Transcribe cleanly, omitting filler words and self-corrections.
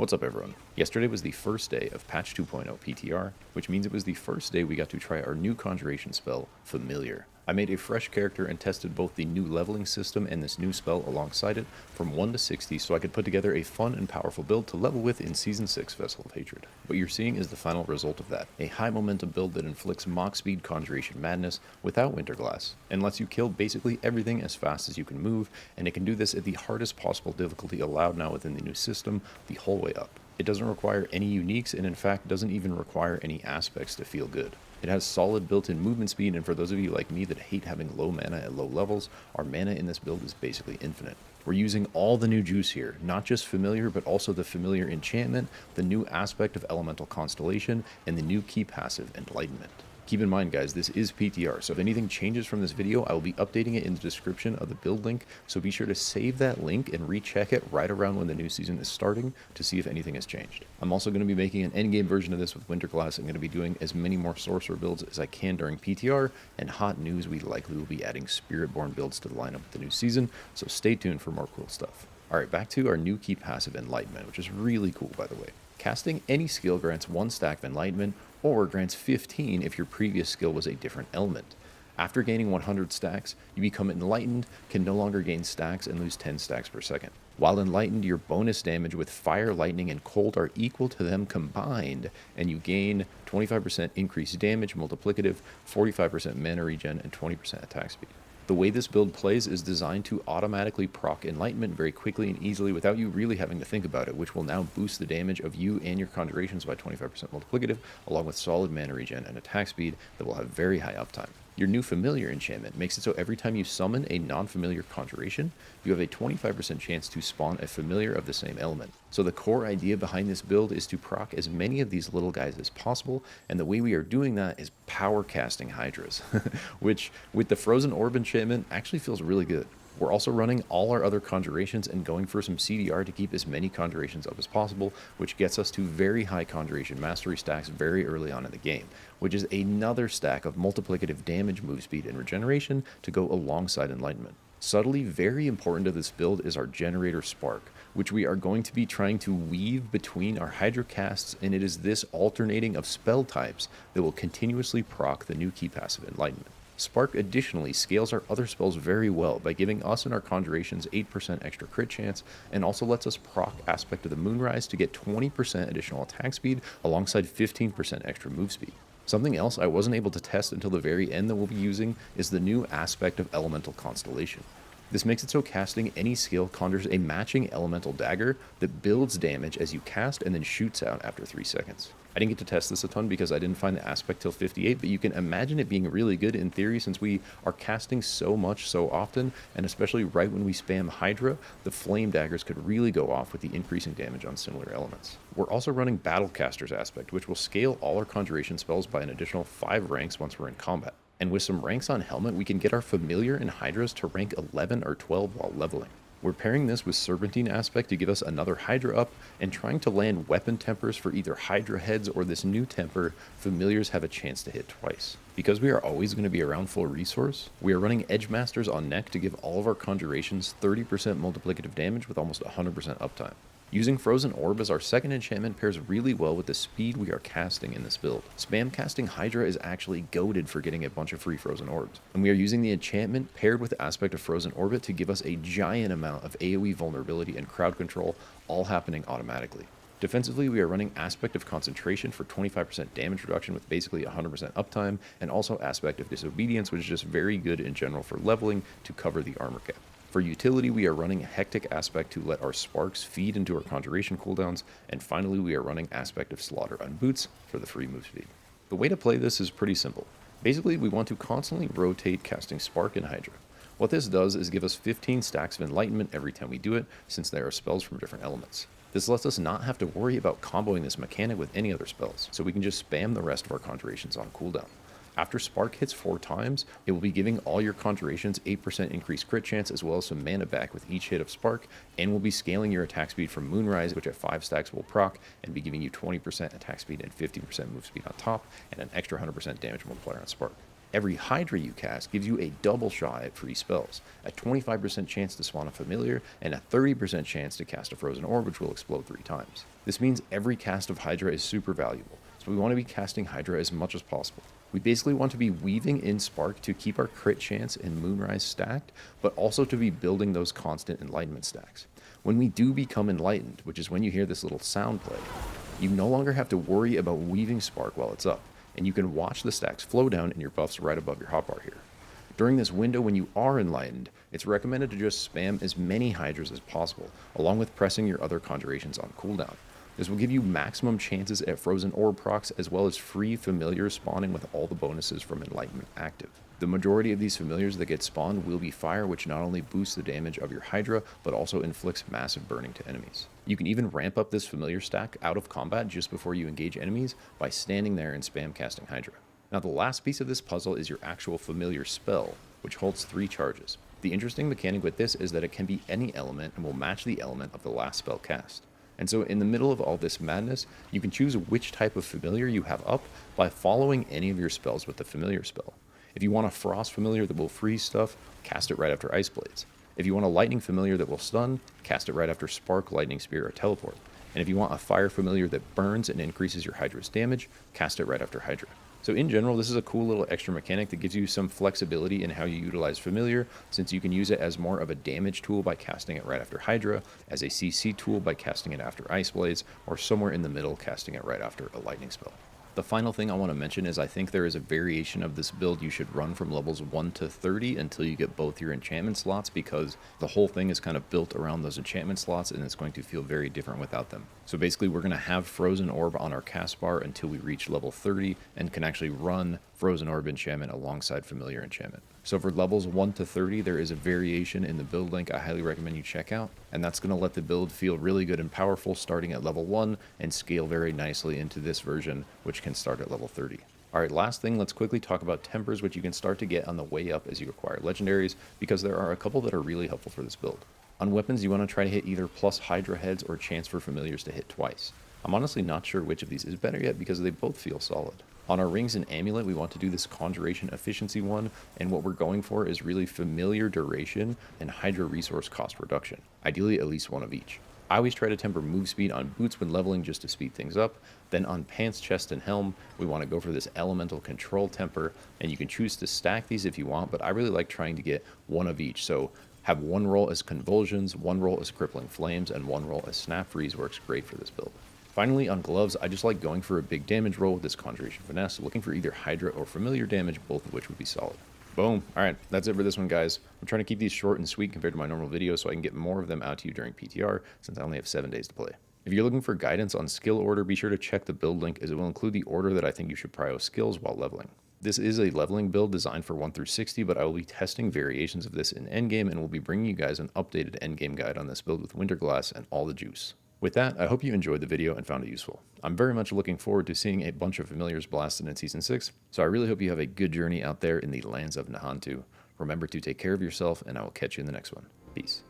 What's up everyone? Yesterday was the first day of patch 2.0 PTR, which means it was the first day we got to try our new conjuration spell, Familiar. I made a fresh character and tested both the new leveling system and this new spell alongside it from 1 to 60 so I could put together a fun and powerful build to level with in Season 6 Vessel of Hatred. What you're seeing is the final result of that, a high momentum build that inflicts Mach speed conjuration madness without Winterglass, and lets you kill basically everything as fast as you can move, and it can do this at the hardest possible difficulty allowed now within the new system, the whole way up. It doesn't require any uniques and in fact doesn't even require any aspects to feel good. It has solid built-in movement speed, and for those of you like me that hate having low mana at low levels, our mana in this build is basically infinite. We're using all the new juice here, not just Familiar, but also the Familiar enchantment, the new aspect of Elemental Constellation, and the new key passive Enlightenment. Keep in mind guys, this is PTR, so if anything changes from this video, I will be updating it in the description of the build link, so be sure to save that link and recheck it right around when the new season is starting to see if anything has changed. I'm also going to be making an endgame version of this with Winterglass. I'm going to be doing as many more Sorcerer builds as I can during PTR, and hot news, we likely will be adding Spiritborn builds to the lineup with the new season, so stay tuned for more cool stuff. Alright, back to our new key passive Enlightenment, which is really cool by the way. Casting any skill grants 1 stack of Enlightenment, or grants 15 if your previous skill was a different element. After gaining 100 stacks, you become Enlightened, can no longer gain stacks, and lose 10 stacks per second. While Enlightened, your bonus damage with Fire, Lightning, and Cold are equal to them combined, and you gain 25% increased damage, multiplicative, 45% mana regen, and 20% attack speed. The way this build plays is designed to automatically proc Enlightenment very quickly and easily without you really having to think about it, which will now boost the damage of you and your conjurations by 25% multiplicative, along with solid mana regen and attack speed that will have very high uptime. Your new Familiar enchantment makes it so every time you summon a non-familiar conjuration, you have a 25% chance to spawn a familiar of the same element. So the core idea behind this build is to proc as many of these little guys as possible, and the way we are doing that is power casting Hydras, which with the Frozen Orb enchantment actually feels really good. We're also running all our other conjurations and going for some CDR to keep as many conjurations up as possible, which gets us to very high conjuration mastery stacks very early on in the game, which is another stack of multiplicative damage, move speed, and regeneration to go alongside Enlightenment. Subtly very important to this build is our generator Spark, which we are going to be trying to weave between our Hydra casts, and it is this alternating of spell types that will continuously proc the new key passive Enlightenment. Spark additionally scales our other spells very well by giving us and our conjurations 8% extra crit chance, and also lets us proc Aspect of the Moonrise to get 20% additional attack speed alongside 15% extra move speed. Something else I wasn't able to test until the very end that we'll be using is the new aspect of Elemental Constellation. This makes it so casting any skill conjures a matching elemental dagger that builds damage as you cast and then shoots out after 3 seconds. I didn't get to test this a ton because I didn't find the aspect till 58, but you can imagine it being really good in theory since we are casting so much so often, and especially right when we spam Hydra, the flame daggers could really go off with the increasing damage on similar elements. We're also running Battlecaster's aspect, which will scale all our conjuration spells by an additional 5 ranks once we're in combat. And with some ranks on Helmet, we can get our Familiar and Hydras to rank 11 or 12 while leveling. We're pairing this with Serpentine aspect to give us another Hydra up, and trying to land weapon tempers for either Hydra heads or this new temper, Familiars have a chance to hit twice. Because we are always going to be around full resource, we are running Edge Masters on neck to give all of our conjurations 30% multiplicative damage with almost 100% uptime. Using Frozen Orb as our second enchantment pairs really well with the speed we are casting in this build. Spam casting Hydra is actually goated for getting a bunch of free Frozen Orbs, and we are using the enchantment paired with the aspect of Frozen Orbit to give us a giant amount of AoE vulnerability and crowd control, all happening automatically. Defensively, we are running Aspect of Concentration for 25% damage reduction with basically 100% uptime, and also Aspect of Disobedience, which is just very good in general for leveling to cover the armor cap. For utility, we are running a Hectic aspect to let our sparks feed into our conjuration cooldowns, and finally we are running Aspect of Slaughter on boots for the free move speed. The way to play this is pretty simple. Basically, we want to constantly rotate casting Spark and Hydra. What this does is give us 15 stacks of Enlightenment every time we do it, since there are spells from different elements. This lets us not have to worry about comboing this mechanic with any other spells, so we can just spam the rest of our conjurations on cooldown. After Spark hits 4 times, it will be giving all your conjurations 8% increased crit chance as well as some mana back with each hit of Spark, and will be scaling your attack speed from Moonrise, which at 5 stacks will proc, and be giving you 20% attack speed and 50% move speed on top, and an extra 100% damage multiplier on Spark. Every Hydra you cast gives you a double shot at free spells, a 25% chance to spawn a familiar, and a 30% chance to cast a frozen orb which will explode 3 times. This means every cast of Hydra is super valuable, so we want to be casting Hydra as much as possible. We basically want to be weaving in Spark to keep our crit chance and Moonrise stacked, but also to be building those constant enlightenment stacks. When we do become enlightened, which is when you hear this little sound play, you no longer have to worry about weaving Spark while it's up, and you can watch the stacks flow down in your buffs right above your hotbar here. During this window when you are enlightened, it's recommended to just spam as many Hydras as possible, along with pressing your other conjurations on cooldown. This will give you maximum chances at frozen orb procs as well as free familiars spawning with all the bonuses from enlightenment active. The majority of these familiars that get spawned will be fire, which not only boosts the damage of your Hydra, but also inflicts massive burning to enemies. You can even ramp up this familiar stack out of combat just before you engage enemies by standing there and spam casting Hydra. Now the last piece of this puzzle is your actual familiar spell, which holds 3 charges. The interesting mechanic with this is that it can be any element and will match the element of the last spell cast. And so in the middle of all this madness, you can choose which type of familiar you have up by following any of your spells with the familiar spell. If you want a frost familiar that will freeze stuff, cast it right after Ice Blades. If you want a lightning familiar that will stun, cast it right after Spark, Lightning Spear, or Teleport. And if you want a fire familiar that burns and increases your Hydra's damage, cast it right after Hydra. So in general, this is a cool little extra mechanic that gives you some flexibility in how you utilize familiar, since you can use it as more of a damage tool by casting it right after Hydra, as a CC tool by casting it after Ice Blades, or somewhere in the middle casting it right after a lightning spell. The final thing I want to mention is I think there is a variation of this build you should run from levels 1 to 30 until you get both your enchantment slots, because the whole thing is kind of built around those enchantment slots and it's going to feel very different without them. So basically we're going to have Frozen Orb on our cast bar until we reach level 30 and can actually run Frozen Orb enchantment alongside Familiar enchantment. So for levels 1 to 30 there is a variation in the build link I highly recommend you check out, and that's going to let the build feel really good and powerful starting at level 1 and scale very nicely into this version, which can start at level 30. Alright, last thing, let's quickly talk about tempers, which you can start to get on the way up as you acquire legendaries, because there are a couple that are really helpful for this build. On weapons, you want to try to hit either plus Hydra heads or chance for familiars to hit twice. I'm honestly not sure which of these is better yet because they both feel solid. On our rings and amulet, we want to do this conjuration efficiency one, and what we're going for is really familiar duration and Hydra resource cost reduction, ideally at least one of each. I always try to temper move speed on boots when leveling just to speed things up. Then on pants, chest, and helm, we want to go for this elemental control temper, and you can choose to stack these if you want, but I really like trying to get one of each. So have one roll as convulsions, one roll as crippling flames, and one roll as snap freeze works great for this build. Finally, on gloves, I just like going for a big damage roll with this conjuration finesse, looking for either Hydra or familiar damage, both of which would be solid. Boom. Alright, that's it for this one, guys. I'm trying to keep these short and sweet compared to my normal videos so I can get more of them out to you during PTR, since I only have 7 days to play. If you're looking for guidance on skill order, be sure to check the build link, as it will include the order that I think you should prio skills while leveling. This is a leveling build designed for 1 through 60, but I will be testing variations of this in endgame, and will be bringing you guys an updated endgame guide on this build with Winterglass and all the juice. With that, I hope you enjoyed the video and found it useful. I'm very much looking forward to seeing a bunch of familiars blasted in Season 6, so I really hope you have a good journey out there in the lands of Nahantu. Remember to take care of yourself, and I will catch you in the next one. Peace.